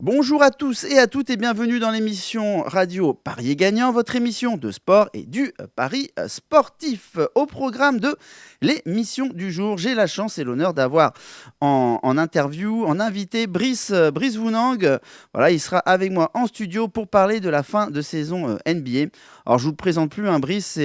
Bonjour à tous et à toutes et bienvenue dans l'émission radio Paris est gagnant, votre émission de sport et du Paris sportif. Au programme de l'émission du jour, j'ai la chance et l'honneur d'avoir en interview, en invité Brice Vounang. Voilà, il sera avec moi en studio pour parler de la fin de saison NBA. Alors je vous le présente plus, hein, Brice,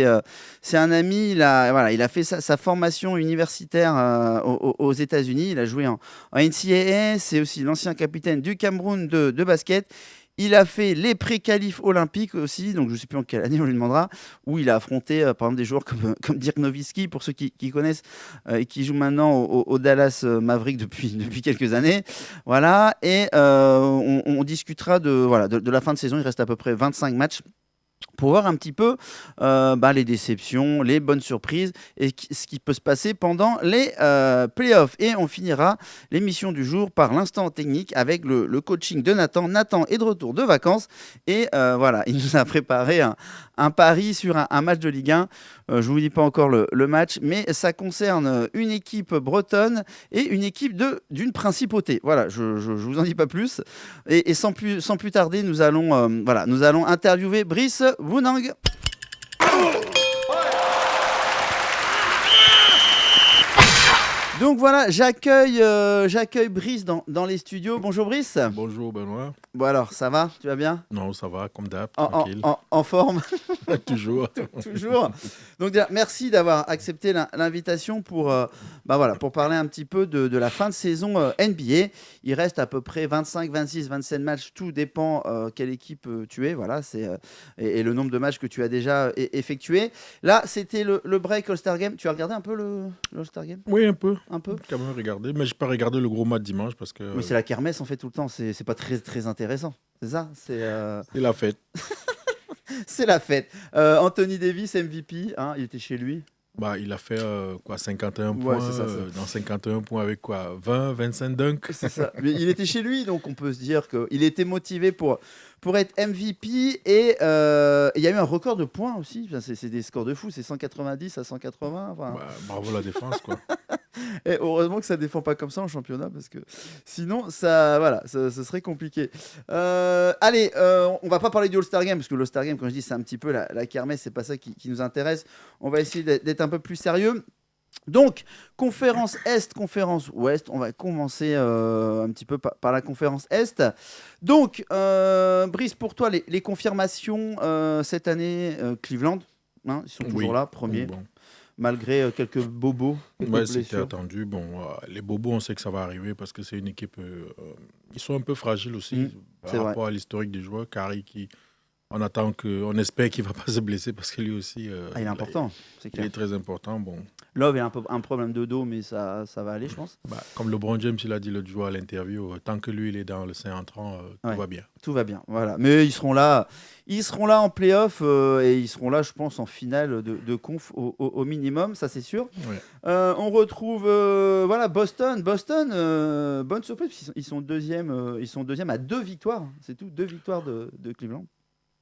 c'est un ami, il a fait sa formation universitaire aux États-Unis, il a joué en NCAA, c'est aussi l'ancien capitaine du Cameroun de basket. Il a fait les pré-qualifs olympiques aussi, donc je ne sais plus en quelle année on lui demandera, où il a affronté par exemple des joueurs comme Dirk Nowitzki, pour ceux qui connaissent, et qui joue maintenant au Dallas Maverick depuis quelques années. Voilà, et on discutera de la fin de saison, il reste à peu près 25 matchs pour voir un petit peu les déceptions, les bonnes surprises et ce qui peut se passer pendant les playoffs. Et on finira l'émission du jour par l'instant technique avec le coaching de Nathan. Nathan est de retour de vacances et voilà, il nous a préparé un pari sur un match de Ligue 1. Je ne vous dis pas encore le match, mais ça concerne une équipe bretonne et une équipe d'une principauté. Voilà, je ne vous en dis pas plus. Et sans plus tarder, nous allons interviewer Brice Vounang. Donc voilà, j'accueille Brice dans les studios. Bonjour Brice. Bonjour Benoît. Bon alors, ça va? Tu vas bien? Non, ça va, comme d'hab, En, tranquille. en forme? Toujours. Toujours. Donc déjà, merci d'avoir accepté l'invitation pour parler un petit peu de la fin de saison NBA. Il reste à peu près 25, 26, 27 matchs. Tout dépend quelle équipe tu es. Voilà, et le nombre de matchs que tu as déjà effectué. Là, c'était le break All-Star Game. Tu as regardé un peu le All-Star Game? Oui, un peu. Un peu? Quand même regardé, mais j'ai pas regardé le gros match dimanche parce que Mais c'est la kermesse en fait tout le temps. C'est pas très intéressant. C'est ça? c'est la fête. C'est la fête. Anthony Davis, MVP, hein, il était chez lui. Bah, il a fait 51 Ouais, points, c'est ça. dans 51 points avec quoi, 20, 25 dunks. C'est ça. Mais il était chez lui, donc on peut se dire qu'il était motivé pour être MVP. Et il y a eu un record de points aussi. Enfin, c'est des scores de fou, c'est 190 à 180. Enfin, Bah, bravo la défense, quoi. et heureusement que ça défend pas comme ça en championnat, parce que sinon, ça serait compliqué. Allez, on va pas parler du All-Star Game, parce que l'All-Star Game, quand je dis c'est un petit peu la kermesse, c'est pas ça qui nous intéresse. On va essayer d'être un peu plus sérieux. Donc, conférence Est, conférence Ouest. On va commencer un petit peu par la conférence Est. Donc, Brice, pour toi, les confirmations cette année, Cleveland, hein, ils sont toujours Oui. là, premier, Bon. malgré quelques bobos, quelques Ouais, c'était blessures. attendu. Bon, les bobos, on sait que ça va arriver parce que c'est une équipe. Ils sont un peu fragiles Mm, aussi par c'est vrai. rapport à l'historique des joueurs. Carrie qui. On espère qu'il va pas se blesser parce que lui aussi, Ah, il est important, c'est il clair. est très important. Bon, Love a un problème de dos, mais ça va aller, je pense. bah, comme LeBron James, il a dit l'autre jour à l'interview, tant que lui, il est dans le sein entrant, tout Ouais, va bien. tout va bien. Voilà. Mais ils seront là en playoff et ils seront là, je pense, en finale de conf au minimum, ça c'est sûr. Ouais. On retrouve Boston. Boston, bonne surprise, ils sont deuxième, à 2 victoires. C'est tout, 2 victoires de Cleveland.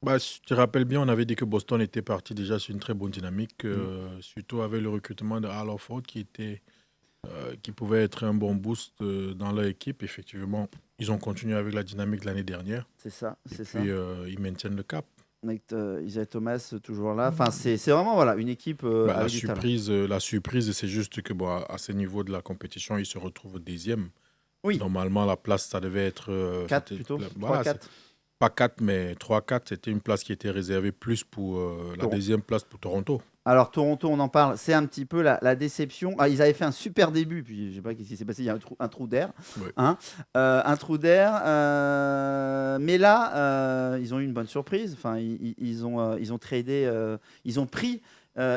Bah, si tu te rappelles bien, on avait dit que Boston était parti déjà sur une très bonne dynamique, Mm. surtout avec le recrutement de Al Horford qui pouvait être un bon boost dans leur équipe. Effectivement, ils ont continué avec la dynamique de l'année dernière C'est ça, et c'est ça. puis ils maintiennent le cap. Avec Isaiah Thomas toujours là. Enfin, c'est vraiment voilà, une équipe Bah, avec du talent. la surprise, c'est juste que bon, à ce niveau de la compétition, ils se retrouvent deuxième. Oui, Normalement, la place, ça devait être. 4 plutôt. Voilà, 3-4. pas 4 mais 3-4. C'était une place qui était réservée plus pour la deuxième place pour Toronto. Alors Toronto, on en parle, c'est un petit peu la déception. Ah, ils avaient fait un super début, puis je sais pas ce qui s'est passé, il y a un trou d'air, Ouais. hein. Un trou d'air. Mais là, ils ont eu une bonne surprise. Enfin, ils ont tradé, ils ont pris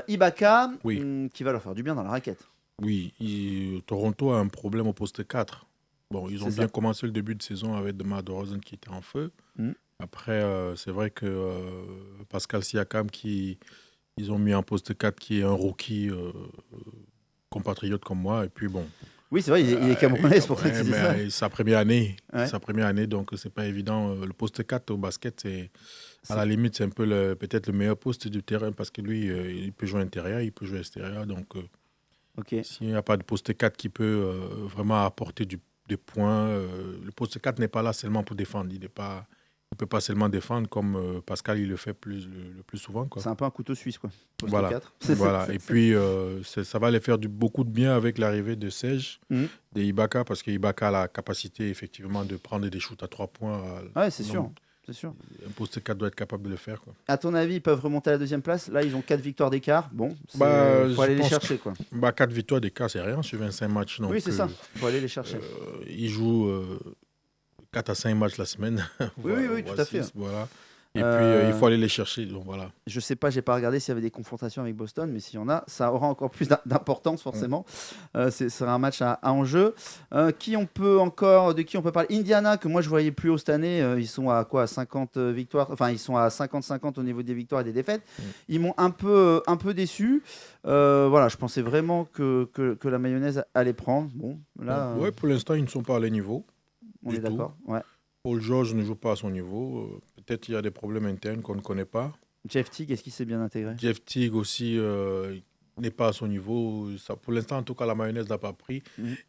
Ibaka, Oui, qui va leur faire du bien dans la raquette. oui. Toronto a un problème au poste 4. Bon, ils ont C'est bien ça. commencé le début de saison avec DeMar DeRozan qui était en feu. Mm. Après, c'est vrai que Pascal Siakam, ils ont mis en poste 4 qui est un rookie compatriote comme moi. Et puis bon, Oui, c'est vrai, il est camerounais, c'est pour ça que ouais, c'est mais ça. Ouais. sa première année, donc c'est pas évident. Le poste 4 au basket, c'est à C'est- la limite, c'est un peu peut-être le meilleur poste du terrain parce que lui, il peut jouer intérieur, il peut jouer extérieur. Donc, Ok. s'il n'y a pas de poste 4 qui peut vraiment apporter des points, le poste 4 n'est pas là seulement pour défendre. Il ne peut pas seulement défendre comme Pascal il le fait le plus souvent, quoi. C'est un peu un couteau suisse, quoi. Poste Voilà. 4. Voilà. Et puis, ça va les faire beaucoup de bien avec l'arrivée de Serge, Mhm. de Ibaka, parce que Ibaka a la capacité, effectivement, de prendre des shoots à 3 points. Ouais, c'est Non, sûr. C'est sûr. Un poste 4 doit être capable de le faire, quoi. À ton avis, ils peuvent remonter à la deuxième place. Là, ils ont 4 victoires d'écart. Bon, il faut Je aller les pense chercher, quoi. 4 victoires d'écart, c'est rien sur 25 matchs. Donc, Oui, c'est ça. Il faut aller les chercher. ils jouent 4 à 5 matchs la semaine. Oui, tout à fait. 6, voilà. Et puis, il faut aller les chercher. Donc, voilà. Je sais pas, j'ai pas regardé s'il y avait des confrontations avec Boston, mais s'il y en a, ça aura encore plus d'importance forcément. Ce sera un match à enjeu. De qui on peut parler? Indiana, que moi je voyais plus haut cette année, ils sont à quoi? 50 victoires, enfin ils sont à 50-50 au niveau des victoires et des défaites. Ils m'ont un peu déçu. Voilà, je pensais vraiment que la mayonnaise allait prendre. Bon, là, Ouais, pour l'instant, ils ne sont pas à leur niveau. on du est d'accord. Ouais. Paul George ne joue pas à son niveau. Peut-être il y a des problèmes internes qu'on ne connaît pas. Jeff Teague, est-ce qu'il s'est bien intégré? Jeff Teague aussi n'est pas à son niveau. Ça, pour l'instant, en tout cas, la mayonnaise n'a pas pris.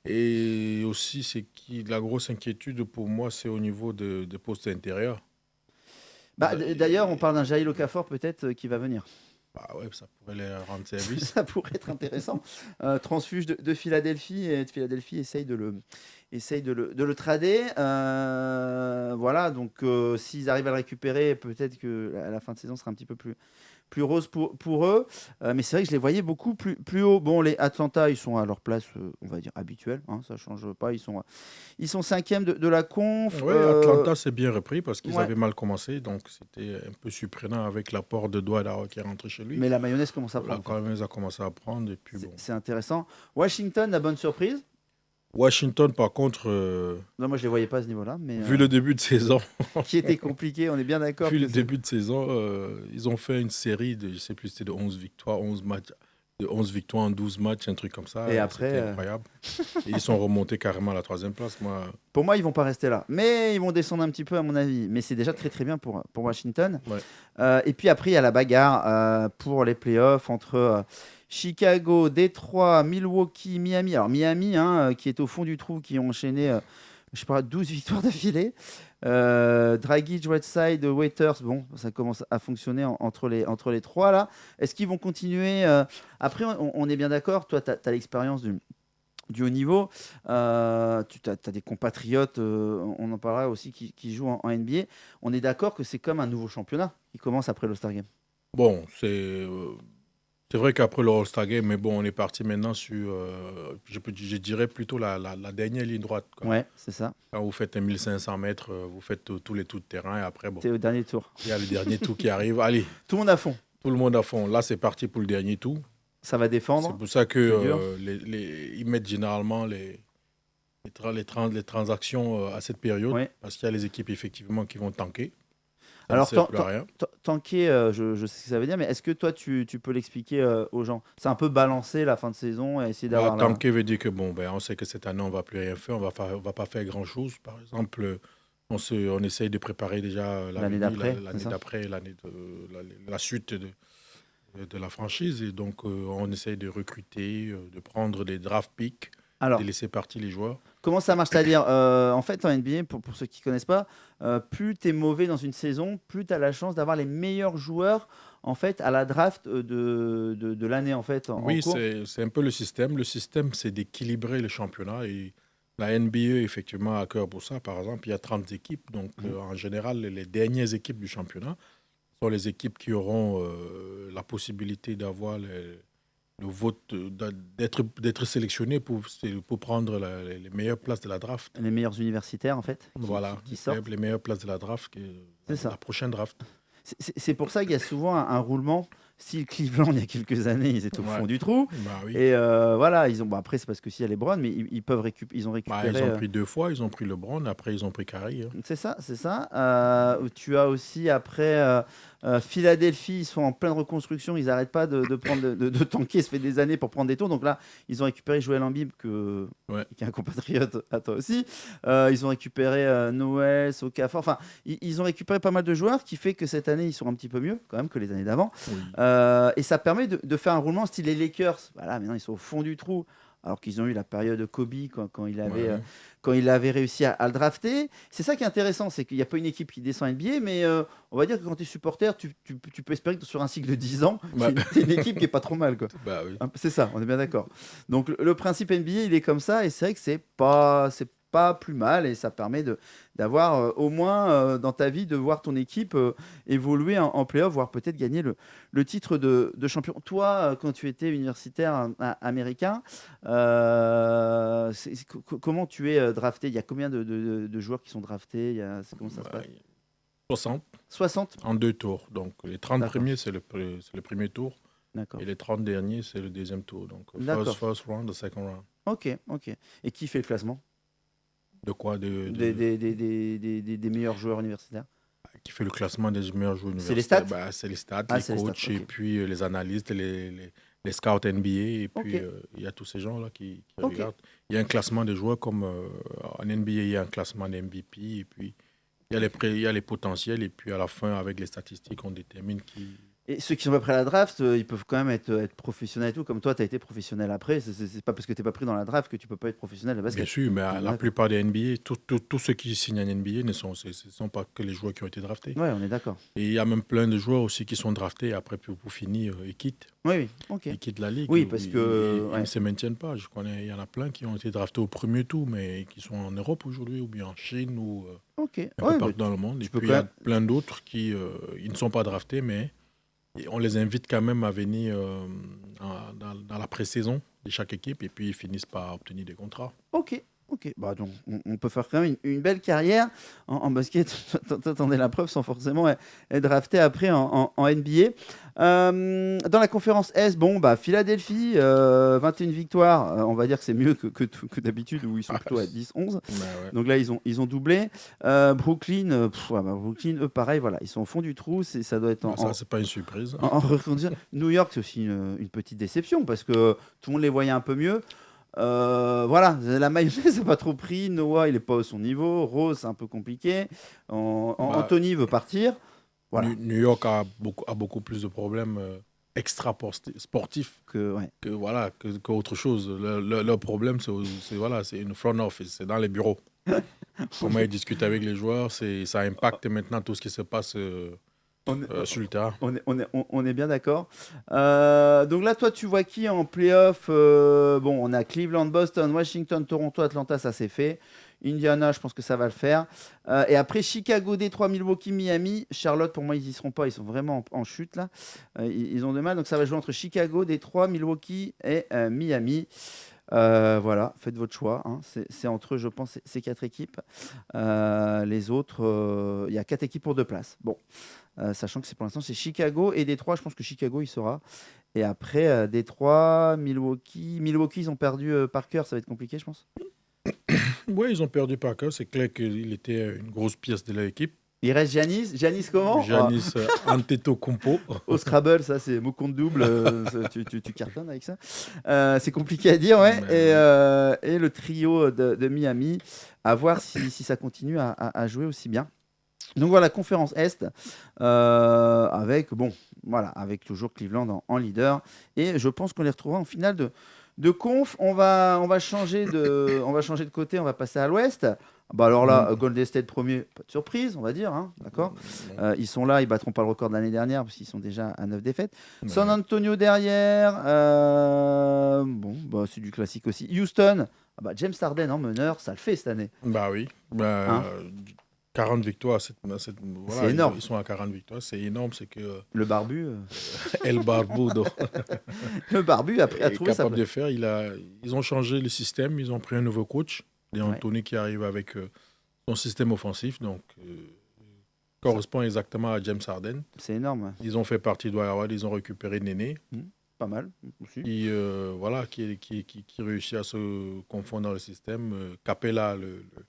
Et aussi, la grosse inquiétude pour moi, c'est au niveau de postes intérieurs. D'ailleurs, on parle d'un Jaïl Okafor peut-être qui va venir. Ouais, ça pourrait les rendre service. Ça pourrait être intéressant. Transfuge de Philadelphie, et Philadelphie essaye de le trader. Voilà, donc s'ils arrivent à le récupérer, peut-être que à la fin de saison sera un petit peu plus rose pour eux. Mais c'est vrai que je les voyais beaucoup plus haut. Bon, les Atlanta, ils sont à leur place, on va dire, habituelle. Hein, ça ne change pas. Ils sont cinquième de la conf. Oui, Atlanta s'est bien repris parce qu'ils Ouais. avaient mal commencé. Donc, c'était un peu surprenant avec l'apport de Dwight Howard qui est rentré chez lui. Mais la mayonnaise commence à La prendre. mayonnaise a commencé à prendre. Et puis, bon. C'est intéressant. Washington, la bonne surprise. Washington, par contre, Non, moi je les voyais pas à ce niveau-là, mais vu le début de saison, qui était compliqué, on est bien d'accord. vu le début de saison, ils ont fait une série de, je sais plus, c'était de 11 victoires, 11 matchs, de 11 victoires en 12 matchs, un truc comme ça. Et après, c'était incroyable. Et ils sont remontés carrément à la 3e place. Pour moi, ils vont pas rester là, mais ils vont descendre un petit peu à mon avis. Mais c'est déjà très très bien pour Washington. Ouais. Et puis après, il y a la bagarre pour les playoffs entre Chicago, Détroit, Milwaukee, Miami. Alors Miami, qui est au fond du trou, qui ont enchaîné, je sais pas, 12 victoires d'affilée. Dragic, Whiteside, Waiters, bon, ça commence à fonctionner entre les trois là. Est-ce qu'ils vont continuer Après, on est bien d'accord. Toi, tu as l'expérience du haut niveau. Tu as des compatriotes, on en parlera aussi, qui jouent en NBA. On est d'accord que c'est comme un nouveau championnat qui commence après l'All-Star Game. Bon, c'est vrai qu'après le All-Star Game, mais bon, on est parti maintenant sur, je dirais plutôt la dernière ligne droite, quoi. Ouais, c'est ça. Quand vous faites un 1500 mètres, vous faites tous les tours de terrain et après, bon, C'est au dernier tour. il y a le dernier tour qui arrive. Allez, Tout le monde à fond. tout le monde à fond. Là, c'est parti pour le dernier tour. Ça va défendre. C'est pour ça que ils mettent généralement les transactions à cette période, Ouais. parce qu'il y a les équipes effectivement qui vont tanker. Ça Alors, ne sert plus à rien. tanker, je sais ce que ça veut dire, mais est-ce que toi, tu peux l'expliquer aux gens? C'est un peu balancer la fin de saison et essayer d'avoir Tanker veut dire que bon, on sait que cette année, on ne va plus rien faire, on va pas faire grand-chose. Par exemple, on essaye de préparer déjà l'année d'après, la suite de la franchise. Et donc, on essaye de recruter, de prendre des draft picks, Alors, de laisser partir les joueurs. comment ça marche? C'est-à-dire, en fait, en NBA, pour ceux qui ne connaissent pas, plus tu es mauvais dans une saison, plus tu as la chance d'avoir les meilleurs joueurs en fait, à la draft de l'année en fait, en Oui, cours. c'est un peu le système. Le système, c'est d'équilibrer le championnat. Et la NBA, effectivement, a à cœur pour ça. Par exemple, il y a 30 équipes. Donc, en général, les dernières équipes du championnat sont les équipes qui auront la possibilité d'avoir le vote, d'être sélectionné pour prendre les meilleures places de la draft. Les meilleurs universitaires en fait, Voilà, qui sortent. les meilleures places de la draft, C'est ça. la prochaine draft. C'est pour ça qu'il y a souvent un roulement. Style Cleveland, il y a quelques années, ils étaient au fond du trou. Bah oui. Et voilà, ils ont. Bon, après, c'est parce que s'il y a les Browns, mais ils peuvent ils ont récupéré. Ils ont pris 2 fois, ils ont pris LeBron, après ils ont pris Curry. Hein. C'est ça. Tu as aussi après Philadelphie, ils sont en pleine reconstruction, ils n'arrêtent pas de tanker, ça fait des années pour prendre des tours. Donc là, ils ont récupéré Joel Embiid, qui est un compatriote à toi aussi. Ils ont récupéré Noël, Okafor. Enfin, ils ont récupéré pas mal de joueurs, ce qui fait que cette année, ils sont un petit peu mieux quand même que les années d'avant. Oui. Et ça permet de faire un roulement style les Lakers. Voilà, maintenant ils sont au fond du trou. alors qu'ils ont eu la période Kobe Ouais. quand il avait réussi à le drafter. C'est ça qui est intéressant, c'est qu'il n'y a pas une équipe qui descend NBA, mais on va dire que quand tu es supporter, tu peux espérer que sur un cycle de 10 ans, Bah, tu une équipe qui est pas trop mal, quoi. bah oui. C'est ça, on est bien d'accord. Donc le principe NBA, il est comme ça, et c'est vrai que c'est pas plus mal, et ça permet d'avoir au moins dans ta vie de voir ton équipe évoluer en playoff, voire peut-être gagner le titre de champion. Toi, quand tu étais universitaire américain, comment tu es drafté? Il y a combien de joueurs qui sont draftés? Comment ça se Bah, passe? 60 60. en 2 tours. Donc les 30 D'accord, premiers, c'est le premier tour. Et d'accord, les 30 derniers, c'est le deuxième tour. Donc d'accord. first round, the second round. Ok, ok. Et qui fait le classement De quoi des meilleurs joueurs universitaires? qui fait le classement des meilleurs joueurs C'est les universitaires? stats? Bah, c'est les stats, Ah, les c'est les stats, coachs, et ok. puis les analystes, les scouts NBA. Et Ok, puis il y a tous ces gens-là qui ok. regardent. Il y a un classement des joueurs comme en NBA, il y a un classement des MVP. Et puis il y a les potentiels. Et puis à la fin, avec les statistiques, on détermine qui. Et ceux qui sont pas prêts à la draft, ils peuvent quand même être professionnels et tout. Comme toi, tu as été professionnel après. C'est pas parce que tu n'es pas pris dans la draft que tu peux pas être professionnel de Bien basket. sûr, mais On est la d'accord. plupart des NBA, tous ceux qui signent en NBA ce ne sont pas que les joueurs qui ont été draftés. Ouais, on est d'accord. Et il y a même plein de joueurs aussi qui sont draftés et après, pour finir, Oui, oui, ok. ils quittent la ligue. Oui, parce que. Ils ne Ouais. se maintiennent pas. Je connais, il y en a plein qui ont été draftés au premier tour, mais qui sont en Europe aujourd'hui, ou bien en Chine, ou Ok. un peu Ouais, bah, partout dans le monde. Et tu peux puis, quand il y a même. plein d'autres qui ils ne sont pas draftés, mais on les invite quand même à venir dans la pré-saison de chaque équipe, et puis ils finissent par obtenir des contrats. Ok. Ok. Bah, donc, on peut faire quand même une belle carrière en basket. T'en es la preuve sans forcément être drafté après en NBA. Dans la conférence S, bon, bah, Philadelphie, 21 victoires. On va dire que c'est mieux que d'habitude où ils sont plutôt à 10-11. Mais ouais. Donc là, ils ont doublé. Brooklyn, ouais, bah, Brooklyn, eux, pareil, voilà, ils sont au fond du trou. Ça doit être Bah, ça, c'est pas une surprise. en reconduire. New York, c'est aussi une petite déception parce que tout le monde les voyait un peu mieux. Voilà, la mayonnaise n'a pas trop pris. Noah, il est pas à son niveau. Rose, c'est un peu compliqué. Bah, Anthony veut partir. Voilà. New York a beaucoup plus de problèmes extra-sportifs Ouais. qu'autre chose. Leur problème, voilà, c'est une front office, c'est dans les bureaux. Comment ils discutent avec les joueurs, ça impacte maintenant tout ce qui se passe On est, sur le terrain. on est bien d'accord. Donc là, toi, tu vois qui en playoff? Bon, on a Cleveland, Boston, Washington, Toronto, Atlanta, ça c'est fait. Indiana, je pense que ça va le faire. Et après, Chicago, Détroit, Milwaukee, Miami. Charlotte, pour moi, ils y seront pas. Ils sont vraiment en chute là. Ils ont de mal. Donc ça va jouer entre Chicago, Détroit, Milwaukee et Miami. Voilà, faites votre choix, hein. C'est entre eux, je pense, ces quatre équipes. Les autres, il y a quatre équipes pour deux places. Bon, sachant que pour l'instant, c'est Chicago et Détroit. Je pense que Chicago, il sera. Et après, Détroit, Milwaukee. Milwaukee, ils ont perdu Parker. Ça va être compliqué, je pense. Oui, ils ont perdu Parker. C'est clair qu'il était une grosse pièce de leur équipe. Il reste Giannis. Giannis comment? Giannis Antetokounmpo. Au Scrabble, ça, c'est mot compte double. Tu cartonnes avec ça. C'est compliqué à dire, ouais. Mais Et le trio de Miami, à voir si ça continue à jouer aussi bien. Donc voilà, conférence Est, avec toujours Cleveland en leader. Et je pense qu'on les retrouvera en finale de conf. On va changer de côté, on va passer à l'Ouest. Bah alors là, Golden State premier, pas de surprise, on va dire, hein, d'accord. Ils sont là, ils battront pas le record de l'année dernière parce qu'ils sont déjà à 9 défaites. San Antonio derrière, bon, bah, c'est du classique aussi. Houston, James Harden en meneur, ça le fait cette année. Bah oui. Hein, 40 victoires, c'est voilà, énorme. ils sont à 40 victoires. C'est énorme, c'est que Le barbu, El Barbudo le barbu après a est trouvé ça. capable de faire. Ils ont changé le système, ils ont pris un nouveau coach, Ouais. Anthony, qui arrive avec son système offensif, donc Ça, correspond exactement à James Harden. c'est énorme. Ils ont fait partie de Howard, ils ont récupéré Néné, Pas mal aussi. qui réussit à se confondre dans le système. Capella,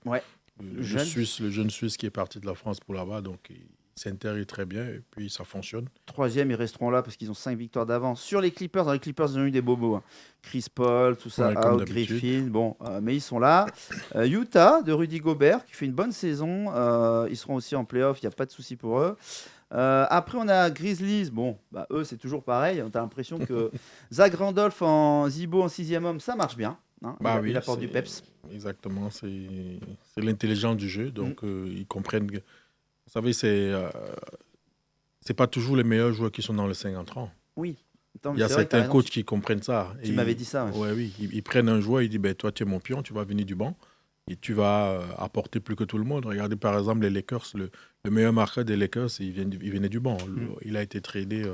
Ouais. le Jeune. le jeune Suisse qui est parti de la France pour là-bas, donc il s'intègre très bien et puis ça fonctionne. Troisième, ils resteront là parce qu'ils ont 5 victoires d'avance sur les Clippers. Dans les Clippers, ils ont eu des bobos, hein. Chris Paul, tout ça, Ouais, comme Al d'habitude. Griffin. Bon, mais ils sont là. Utah, de Rudy Gobert, qui fait une bonne saison. Ils seront aussi en playoff, il n'y a pas de souci pour eux. Après, on a Grizzlies. Bon, eux, c'est toujours pareil. On a l'impression que Zach Randolph en Zibo en 6e homme, ça marche bien. hein. Bah Il oui, apporte du peps. exactement. C'est l'intelligence du jeu. Donc, ils comprennent. Vous savez, c'est pas toujours les meilleurs joueurs qui sont dans le 5 entrant. Oui. Attends, Il mais y a c'est vrai que t'as certains raison. coachs qui comprennent ça. Tu m'avais dit ça. Ouais. Ouais, oui, ils prennent un joueur, ils disent ben, toi, tu es mon pion, tu vas venir du banc et tu vas apporter plus que tout le monde. Regardez par exemple les Lakers, le meilleur marqueur des Lakers, il venait du banc. Il a été tradé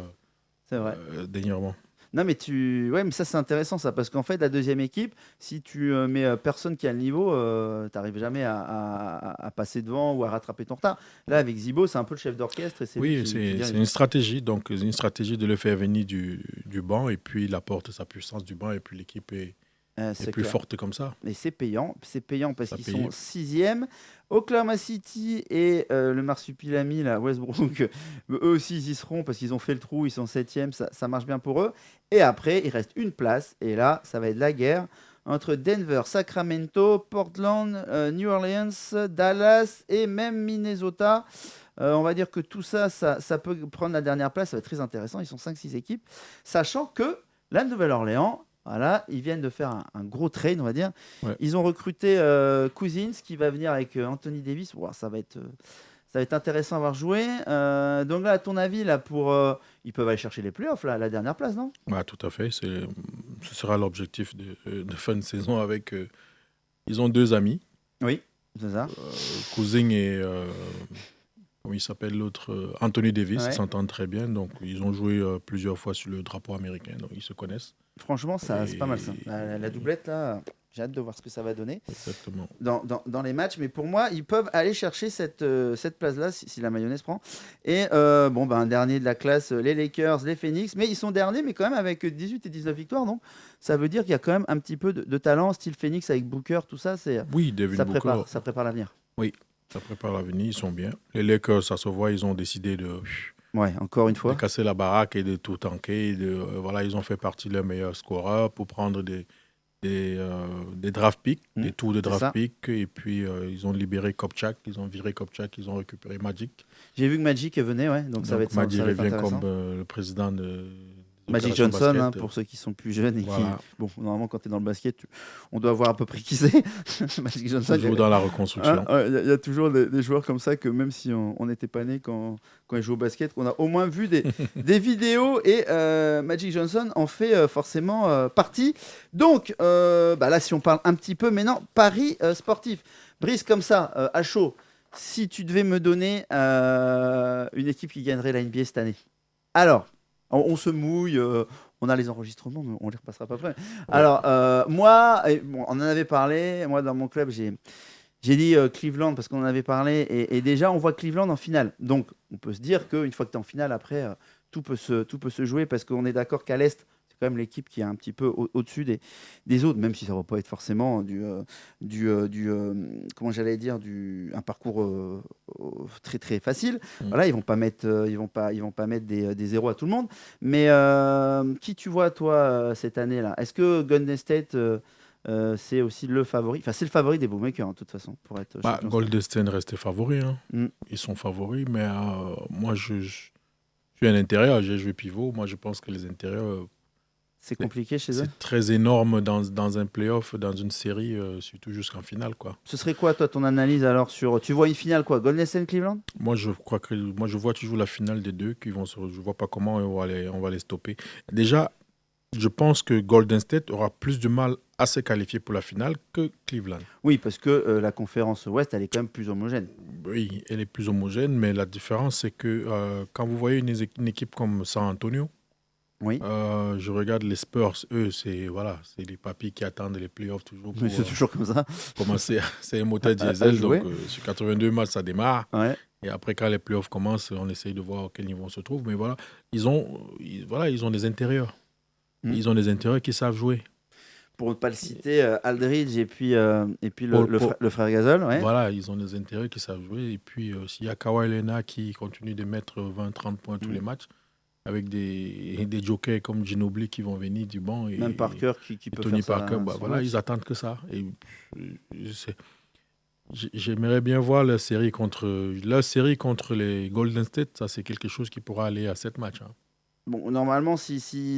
C'est vrai. dernièrement. Non, mais ouais, mais ça c'est intéressant ça, parce qu'en fait la deuxième équipe, si tu mets personne qui a le niveau, t'arrives jamais à passer devant ou à rattraper ton retard. Là avec Zibo, c'est un peu le chef d'orchestre et c'est lui Oui, qui c'est dirige. une stratégie. Donc, c'est une stratégie de le faire venir du banc et puis il apporte sa puissance du banc et puis l'équipe est C'est plus clair. forte comme ça. Et c'est payant parce Ça qu'ils paye. sont sixième. Oklahoma City et le Marsupilami, là, Westbrook, eux aussi ils y seront parce qu'ils ont fait le trou, ils sont septième, ça marche bien pour eux. Et après, il reste une place et là, ça va être la guerre entre Denver, Sacramento, Portland, New Orleans, Dallas et même Minnesota. On va dire que tout ça, ça peut prendre la dernière place, ça va être très intéressant. Ils sont 5-6 équipes, sachant que la Nouvelle-Orléans, voilà, ils viennent de faire un gros trade, on va dire. Ouais. Ils ont recruté Cousins qui va venir avec Anthony Davis. Wow, ça va être intéressant à voir jouer. Donc là, à ton avis, là, ils peuvent aller chercher les playoffs, là, la dernière place, non? Bah, tout à fait. Ce sera l'objectif de fin de saison avec. Ils ont deux amis, Oui, c'est ça. Cousin et comment il s'appelle l'autre Anthony Davis. Ouais. Ils s'entendent très bien. Donc, ils ont joué plusieurs fois sur le drapeau américain. Donc, ils se connaissent. Franchement, c'est pas mal ça. La doublette, là, j'ai hâte de voir ce que ça va donner Exactement. dans les matchs. Mais pour moi, ils peuvent aller chercher cette place-là si la mayonnaise prend. Et bon, un dernier de la classe, les Lakers, les Phoenix. Mais ils sont derniers, mais quand même avec 18 et 19 victoires. Donc, ça veut dire qu'il y a quand même un petit peu de talent, style Phoenix avec Booker, tout ça. Oui, Devin Booker. Ça prépare l'avenir. Oui, ça prépare l'avenir. Ils sont bien. Les Lakers, ça se voit, ils ont décidé de Ouais, encore une fois. casser la baraque et de tout tanker. Voilà, ils ont fait partie de leurs meilleurs scoreurs pour prendre des draft picks, des tours de draft picks. Et puis, ils ont libéré Kopchak, ils ont viré Kopchak, ils ont récupéré Magic. J'ai vu que Magic venait, ouais. Donc ça va être Magic ça va être revient intéressant. comme le président de Magic Opération Johnson, Basket. pour ceux qui sont plus jeunes et Voilà. qui. Bon, normalement, quand tu es dans le basket, on doit voir à peu près qui c'est. Magic Johnson. Toujours dans la reconstruction. Il y a toujours des joueurs comme ça que même si on n'était pas né quand ils jouent au basket, qu'on a au moins vu des vidéos et Magic Johnson en fait forcément partie. Donc là, si on parle un petit peu maintenant, Paris sportif. Brice, comme ça, à chaud, si tu devais me donner une équipe qui gagnerait la NBA cette année. Alors, on se mouille, on a les enregistrements, mais on les repassera pas après. Ouais. Alors, moi, on en avait parlé, moi dans mon club, j'ai dit Cleveland parce qu'on en avait parlé, et déjà on voit Cleveland en finale. Donc, on peut se dire qu'une fois que tu es en finale, après, tout peut se jouer parce qu'on est d'accord qu'à l'Est, c'est quand même l'équipe qui est un petit peu au-dessus des autres, même si ça ne va pas être forcément un parcours très très facile. Voilà, ils vont pas mettre des zéros à tout le monde. Mais qui tu vois toi cette année-là? Est-ce que Golden State c'est aussi le favori? Enfin, c'est le favori des Bookmakers, de toute façon, pour être champion. Golden State restait favori. Hein. Ils sont favoris, mais moi, je suis un intérieur. J'ai joué pivot. Moi, je pense que les intérieurs... C'est compliqué chez eux? C'est très énorme dans un playoff, dans une série, surtout jusqu'en finale, quoi. Ce serait quoi, toi, ton analyse alors sur... Tu vois une finale, quoi? Golden State, Cleveland? Moi, je vois toujours la finale des deux qui vont je vois pas comment on va les stopper. Déjà, je pense que Golden State aura plus de mal à se qualifier pour la finale que Cleveland. Oui, parce que la conférence Ouest, elle est quand même plus homogène. Oui, elle est plus homogène, mais la différence, c'est que quand vous voyez une équipe comme San Antonio, oui. Je regarde les Spurs, eux, c'est les papis qui attendent les playoffs toujours pour c'est toujours comme ça. Commencer. C'est un moteur diesel, donc sur 82 matchs, ça démarre. Ouais. Et après, quand les playoffs commencent, on essaye de voir à quel niveau on se trouve. Mais voilà, ils ont des intérieurs. Ils ont des intérieurs qui savent jouer. Pour ne pas le citer, Aldridge et puis le frère Gasol. Ouais. Voilà, ils ont des intérieurs qui savent jouer. Et puis, s'il y a Kawhi Leonard qui continue de mettre 20-30 points tous les matchs, avec des jokers comme Ginobili qui vont venir du banc. Et même Parker qui peut Tony faire Parker, ils attendent que ça. Et j'aimerais bien voir leur série contre les Golden State. Ça, c'est quelque chose qui pourra aller à 7 matchs. Hein. Bon, normalement,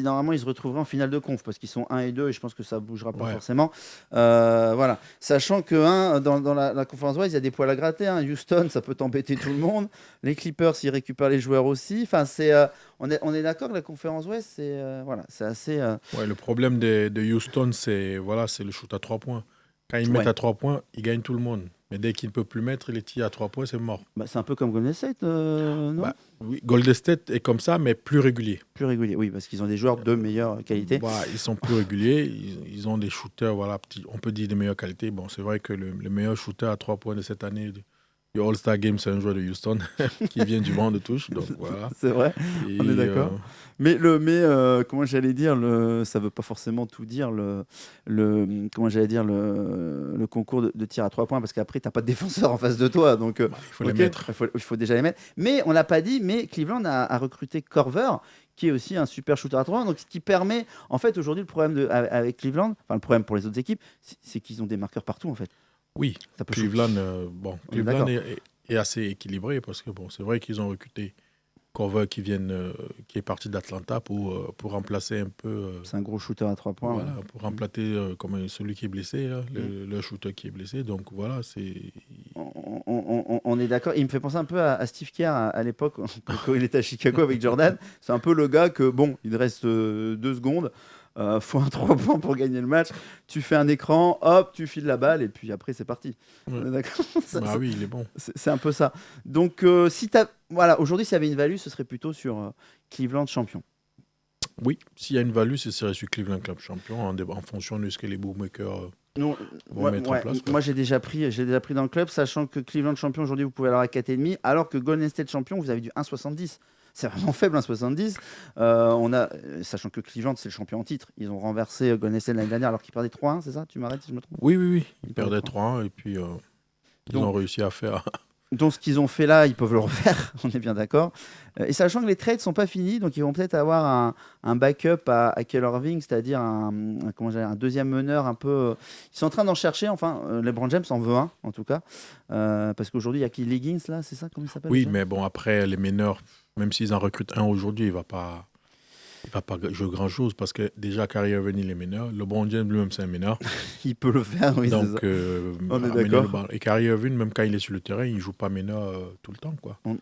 normalement, ils se retrouveraient en finale de conf parce qu'ils sont 1 et 2 et je pense que ça bougera pas Ouais, forcément. Voilà. Sachant que dans la conférence Ouest, il y a des poils à gratter. Houston, ça peut t'embêter tout le monde. Les Clippers, ils récupèrent les joueurs aussi. Enfin, on est d'accord que la conférence Ouest, voilà, c'est assez. ouais, le problème de Houston, c'est voilà, c'est le shoot à 3 points. Quand ils mettent Ouais. à 3 points, ils gagnent tout le monde. Mais dès qu'ils ne peuvent plus mettre les tirs à 3 points, c'est mort. Bah, c'est un peu comme Golden State, non? Bah, oui, Golden State est comme ça, mais plus régulier. Plus régulier. Oui, parce qu'ils ont des joueurs de meilleure qualité. Bah, ils sont plus réguliers, ils ont des shooters, voilà, on peut dire de meilleure qualité. Bon, c'est vrai que le meilleur shooter à 3 points de cette année du All-Star Game, c'est un joueur de Houston qui vient du banc de touche. Donc voilà. C'est vrai, on est Et d'accord. Comment j'allais dire, ça veut pas forcément tout dire comment j'allais dire le concours de tir à 3 points parce qu'après t'as pas de défenseur en face de toi, donc bah, il faut les ok, mettre. il faut déjà les mettre. Mais on l'a pas dit, mais Cleveland a recruté Korver qui est aussi un super shooter à 3 points, donc ce qui permet en fait aujourd'hui le problème avec Cleveland, enfin le problème pour les autres équipes, c'est qu'ils ont des marqueurs partout en fait. Oui, Ça peut shooter. Cleveland, On est Cleveland d'accord. est assez équilibré parce que bon, c'est vrai qu'ils ont recruté Corver qui est parti d'Atlanta pour remplacer un peu. C'est un gros shooter à 3 points. Voilà, pour Ouais. remplacer comme celui qui est blessé, là, le shooter qui est blessé. Donc voilà, c'est. On est d'accord. Il me fait penser un peu à Steve Kerr à l'époque, quand il était à Chicago avec Jordan. C'est un peu le gars que, bon, il reste 2 secondes. Faut un 3 points pour gagner le match. Tu fais un écran, hop, tu files la balle et puis après, c'est parti. Ouais. On est d'accord. Bah oui, il est bon. C'est un peu ça. Donc, voilà, aujourd'hui, s'il y avait une value, ce serait plutôt sur Cleveland champion. Oui, s'il y a une value, ce serait sur Cleveland Club champion en fonction de ce que les bookmakers Non, vont mettre en place. Quoi. moi j'ai déjà pris dans le club, sachant que Cleveland champion aujourd'hui vous pouvez avoir à 4,5, alors que Golden State champion vous avez du 1,70. C'est vraiment faible 1,70. Sachant que Cleveland c'est le champion en titre. Ils ont renversé Golden State l'année dernière alors qu'ils perdaient 3-1, c'est ça? Tu m'arrêtes si je me trompe? Oui, oui, oui. Ils Ils perdaient perdaient 3-1. 3-1 et puis ils ont Donc, réussi à faire. donc ce qu'ils ont fait là, ils peuvent le refaire, on est bien d'accord. Et sachant que les trades sont pas finis, donc ils vont peut-être avoir un backup à Kyrie Irving, c'est-à-dire un deuxième meneur un peu. Ils sont en train d'en chercher, enfin, LeBron James en veut un, en tout cas. Parce qu'aujourd'hui, il y a qui Liggins, là, c'est ça, comment il s'appelle Oui, déjà? mais bon, après, les meneurs, même s'ils en recrutent un aujourd'hui, il va pas jouer grand-chose parce que déjà, Kyrie Irving, il est meneur. LeBron James lui-même, c'est un meneur. Il peut le faire, oui, c'est ça. Donc, On est amener d'accord. le ballon. Et Kyrie Irving, même quand il est sur le terrain, il joue pas meneur tout le temps, quoi. On-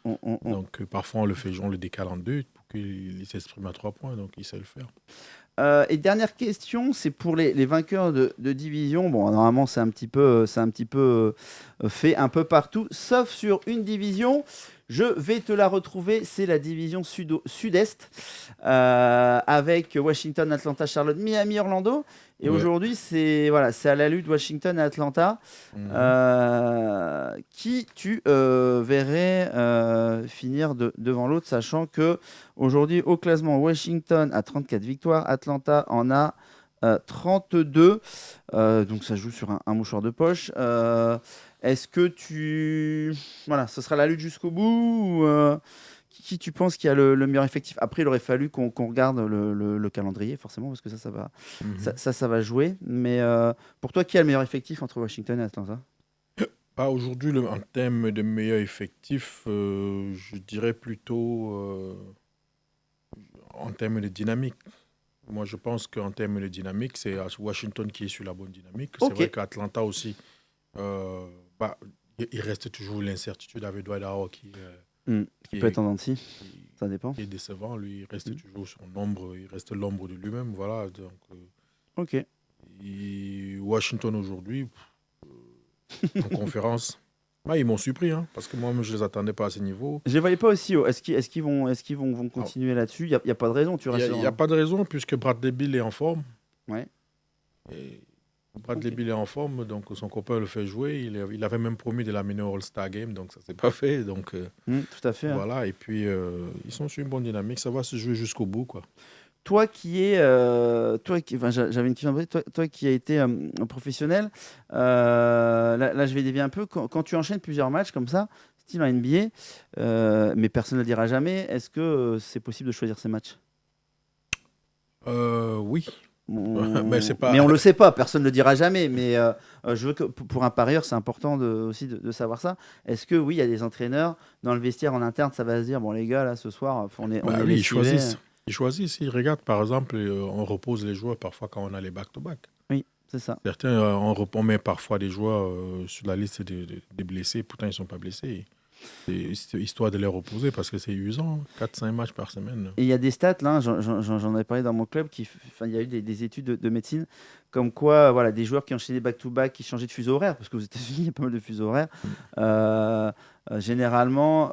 Donc, parfois, on le fait jouer, on le décale en deux pour qu'il s'exprime à 3 points. Donc, il sait le faire. Et dernière question, c'est pour les vainqueurs de division. Bon, normalement, c'est un petit peu fait un peu partout, sauf sur une division. Je vais te la retrouver, c'est la division sud-est, avec Washington, Atlanta, Charlotte, Miami, Orlando. Et Ouais. aujourd'hui, c'est à la lutte Washington et Atlanta. Mhm. Qui tu verrais finir devant l'autre, sachant que aujourd'hui au classement Washington a 34 victoires, Atlanta en a 32, donc ça joue sur un mouchoir de poche. Est-ce que voilà, ce sera la lutte jusqu'au bout ou, qui tu penses qui a le meilleur effectif? Après, il aurait fallu qu'on regarde le calendrier, forcément, parce que ça va, Mhm. ça va jouer. Mais pour toi, qui a le meilleur effectif entre Washington et Atlanta? Aujourd'hui, en termes de meilleur effectif, je dirais plutôt en termes de dynamique. Moi, je pense qu'en termes de dynamique, c'est Washington qui est sur la bonne dynamique. C'est Ok. vrai qu'Atlanta aussi, euh, bah, il reste toujours l'incertitude avec Dwight Howard Qui qui peut est, être en dents de scie, qui- ça dépend. qui est décevant. Lui, il reste Mm. toujours son ombre, il reste l'ombre de lui-même. Voilà. Donc, Ok. et Washington aujourd'hui, en conférence, bah, ils m'ont surpris, hein, parce que moi, je ne les attendais pas à ce niveau. Je les voyais pas aussi haut. Est-ce qu'ils vont Ah, continuer là-dessus? Il y a pas de raison, tu Il n'y restes a, il y a pas de raison puisque Bradley Beal est en forme. Ouais. Et Bradley Ok. Beal est en forme, donc son copain le fait jouer. Il avait même promis de l'amener au All-Star Game, donc ça ne s'est pas fait. Donc Tout à fait. Hein. voilà, et puis ils sont sur une bonne dynamique. Ça va se jouer jusqu'au bout, quoi. Enfin, j'avais une question à poser. Toi qui as été un professionnel, là, je vais dévier un peu. Quand tu enchaînes plusieurs matchs comme ça, style en NBA, mais personne ne le dira jamais, est-ce que c'est possible de choisir ces matchs? Oui, mais c'est Mais pas. on le sait pas, personne ne le dira jamais. Mais je veux que pour un parieur, c'est important aussi de savoir ça. Est-ce que oui, il y a des entraîneurs dans le vestiaire en interne, ça va se dire bon les gars là ce soir, on est Bah oui, ils lessivés. choisissent. Ils choisissent, ils regardent, par exemple, on repose les joueurs parfois quand on a les back-to-back. Oui, c'est ça. Certains, on met parfois des joueurs sur la liste des blessés, pourtant ils ne sont pas blessés. C'est histoire de les reposer parce que c'est usant, 4-5 matchs par semaine. Et il y a des stats, là, j'en ai parlé dans mon club, il y a eu des études de médecine, comme quoi voilà, des joueurs qui enchaînaient back-to-back, qui changeaient de fuseau horaire, parce qu'aux États-Unis, il y a pas mal de fuseaux horaires. Généralement,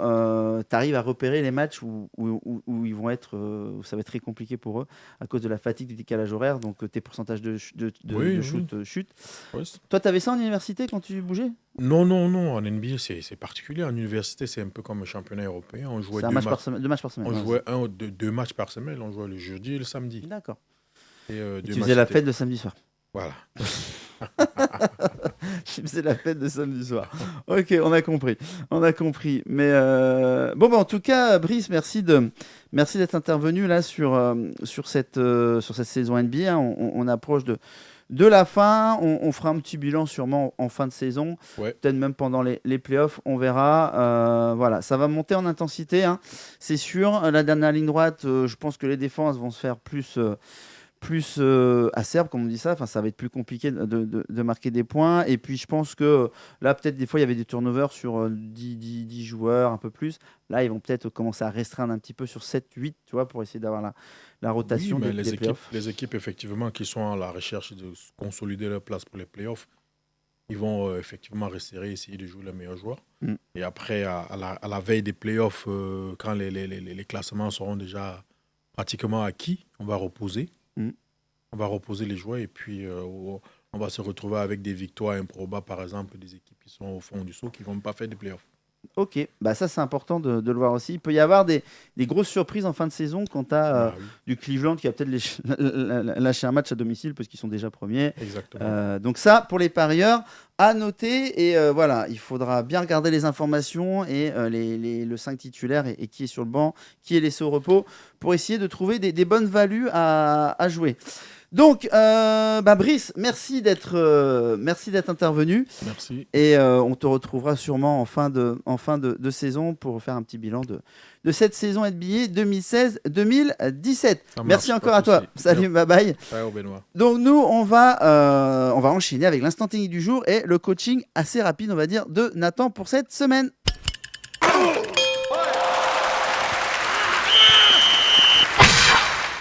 tu arrives à repérer les matchs où ils vont être, où ça va être très compliqué pour eux à cause de la fatigue du décalage horaire, donc tes pourcentages de shoot chutent. Ouais. Toi, tu avais ça en université quand tu bougeais? Non. En NBA, c'est particulier. En université, c'est un peu comme le championnat européen. On jouait deux matchs par semaine. On jouait deux matchs par semaine. On jouait le jeudi et le samedi. D'accord. Et tu faisais la fête le samedi soir. Voilà. Tu faisais la fête de samedi soir. Ok, on a compris. Mais en tout cas, Brice, merci d'être intervenu là sur cette saison NBA. On approche de la fin. On fera un petit bilan sûrement en fin de saison, peut-être même pendant les playoffs. On verra. Voilà, ça va monter en intensité, hein, c'est sûr. La dernière ligne droite, je pense que les défenses vont se faire plus acerbe, comme on dit ça. Enfin, ça va être plus compliqué de marquer des points. Et puis, je pense que là, peut-être, des fois, il y avait des turnovers sur 10 joueurs, un peu plus. Là, ils vont peut-être commencer à restreindre un petit peu sur 7-8, tu vois, pour essayer d'avoir la rotation oui, des playoffs. Les équipes, effectivement, qui sont à la recherche de consolider leur place pour les playoffs, ils vont effectivement resserrer, essayer de jouer les meilleurs joueurs. Et après, à la veille des playoffs, quand les classements seront déjà pratiquement acquis, on va reposer. On va reposer les joueurs et puis on va se retrouver avec des victoires improbables, par exemple, des équipes qui sont au fond du saut, qui ne vont pas faire des playoffs. Ok, bah ça c'est important de le voir aussi. Il peut y avoir des grosses surprises en fin de saison quand tu as du Cleveland qui a peut-être lâché un match à domicile parce qu'ils sont déjà premiers. Exactement. Donc ça, pour les parieurs, à noter. Et voilà, il faudra bien regarder les informations et le 5 titulaire et qui est sur le banc, qui est laissé au repos, pour essayer de trouver des bonnes values à jouer. Donc, Brice, merci d'être intervenu. Merci. Et on te retrouvera sûrement en fin de saison pour faire un petit bilan de cette saison NBA 2016-2017. Merci encore à toi. Salut, bye bye. Ciao, Benoît. Donc nous, on va enchaîner avec l'instant technique du jour et le coaching assez rapide, on va dire, de Nathan pour cette semaine.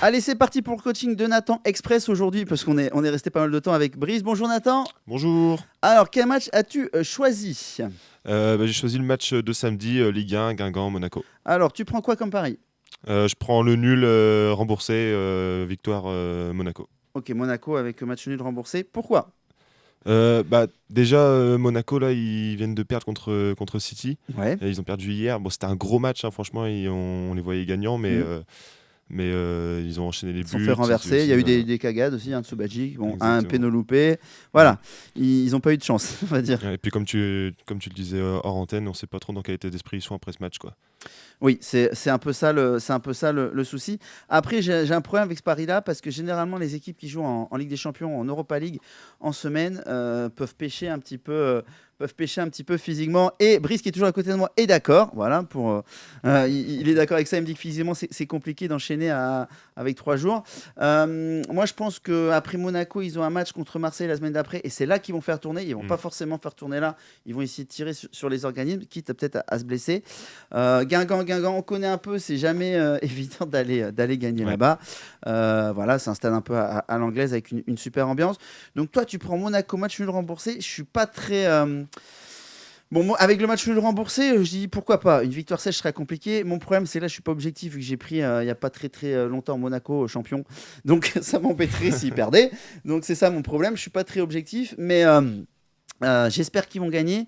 Allez, c'est parti pour le coaching de Nathan Express aujourd'hui, parce qu'on est resté pas mal de temps avec Brice. Bonjour Nathan. Bonjour. Alors, quel match as-tu choisi ? J'ai choisi le match de samedi, Ligue 1, Guingamp-Monaco. Alors, tu prends quoi comme pari ? Je prends le nul remboursé, victoire Monaco. Ok, Monaco avec match nul remboursé. Pourquoi ? Déjà, Monaco, là, ils viennent de perdre contre City. Ouais. Et ils ont perdu hier. Bon, c'était un gros match, hein, franchement, on les voyait gagnants, mais ils ont enchaîné les buts. Ils sont fait renverser. Il y a eu des cagades aussi, un Tsubaji, un péno loupé. Voilà, ils n'ont pas eu de chance, on va dire. Et puis, comme tu le disais hors antenne, on ne sait pas trop dans quel état d'esprit ils sont après ce match, quoi. Oui, c'est un peu ça le souci. Après, j'ai un problème avec ce pari-là parce que généralement, les équipes qui jouent en Ligue des Champions, en Europa League, en semaine, peuvent pêcher un petit peu physiquement. Et Brice, qui est toujours à côté de moi, est d'accord. Voilà, il est d'accord avec ça. Il me dit que physiquement, c'est compliqué d'enchaîner avec 3 jours. Moi, je pense qu'après Monaco, ils ont un match contre Marseille la semaine d'après. Et c'est là qu'ils vont faire tourner. Ils ne vont pas forcément faire tourner là. Ils vont essayer de tirer sur les organismes, quitte peut-être à se blesser. Guingamp, on connaît un peu. C'est jamais évident d'aller gagner là-bas. Voilà, c'est un stade un peu à l'anglaise avec une super ambiance. Donc, toi, tu prends Monaco, match nul remboursé. Je suis pas très... Bon, moi, avec le match nul remboursé, je dis pourquoi pas. Une victoire sèche serait compliquée. Mon problème, c'est là, je suis pas objectif vu que j'ai pris il y a pas très très longtemps Monaco champion. Donc ça m'embêterait s'ils perdaient. Donc c'est ça mon problème. Je suis pas très objectif, mais j'espère qu'ils vont gagner.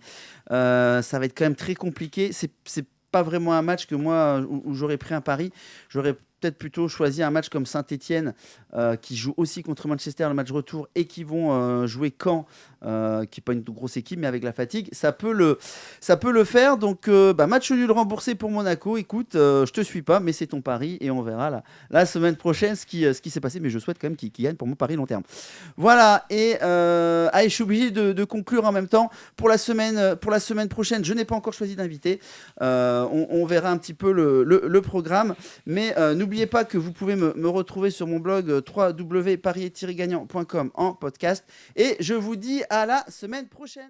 Ça va être quand même très compliqué. C'est pas vraiment un match que moi où j'aurais pris un pari. J'aurais peut-être plutôt choisi un match comme Saint-Etienne qui joue aussi contre Manchester le match retour et qui vont jouer Caen qui n'est pas une grosse équipe mais avec la fatigue ça peut le faire. Donc match nul remboursé pour Monaco. Écoute, je te suis pas mais c'est ton pari et on verra la semaine prochaine ce qui s'est passé, mais je souhaite quand même qu'il gagne pour mon pari long terme. Voilà, et je suis obligé de conclure en même temps pour la semaine prochaine. Je n'ai pas encore choisi d'invité, on verra un petit peu le programme, mais n'oubliez N'oubliez pas que vous pouvez me retrouver sur mon blog www.parier-gagnant.com en podcast. Et je vous dis à la semaine prochaine.